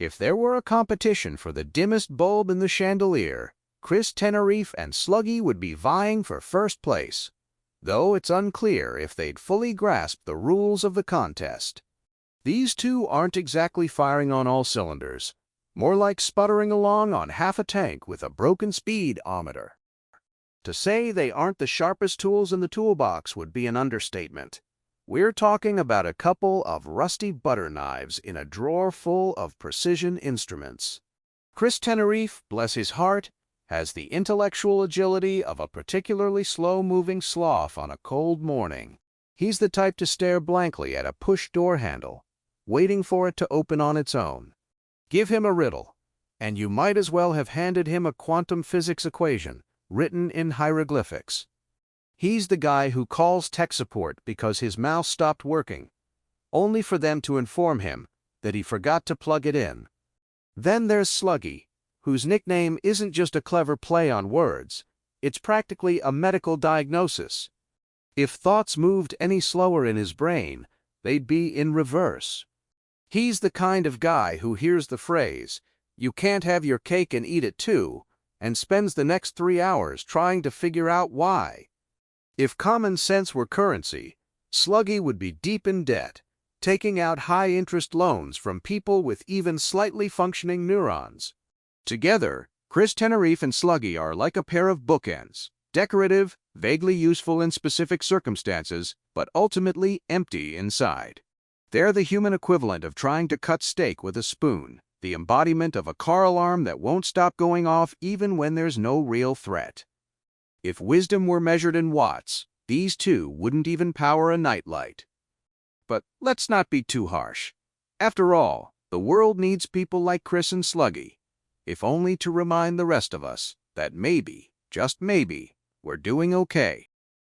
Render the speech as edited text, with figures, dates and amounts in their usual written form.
If there were a competition for the dimmest bulb in the chandelier, Chris Tenerife and Sluggy would be vying for first place, though it's unclear if they'd fully grasped the rules of the contest. These two aren't exactly firing on all cylinders, more like sputtering along on half a tank with a broken speedometer. To say they aren't the sharpest tools in the toolbox would be an understatement. We're talking about a couple of rusty butter knives in a drawer full of precision instruments. Chris Tenerife, bless his heart, has the intellectual agility of a particularly slow-moving sloth on a cold morning. He's the type to stare blankly at a push door handle, waiting for it to open on its own. Give him a riddle, and you might as well have handed him a quantum physics equation written in hieroglyphics. He's the guy who calls tech support because his mouse stopped working, only for them to inform him that he forgot to plug it in. Then there's Sluggy, whose nickname isn't just a clever play on words, it's practically a medical diagnosis. If thoughts moved any slower in his brain, they'd be in reverse. He's the kind of guy who hears the phrase, "You can't have your cake and eat it too," and spends the next 3 hours trying to figure out why. If common sense were currency, Sluggy would be deep in debt, taking out high-interest loans from people with even slightly functioning neurons. Together, Chris Tenerife and Sluggy are like a pair of bookends, decorative, vaguely useful in specific circumstances, but ultimately empty inside. They're the human equivalent of trying to cut steak with a spoon, the embodiment of a car alarm that won't stop going off even when there's no real threat. If wisdom were measured in watts, these two wouldn't even power a nightlight. But let's not be too harsh. After all, the world needs people like Chris and Sluggy, if only to remind the rest of us that maybe, just maybe, we're doing okay.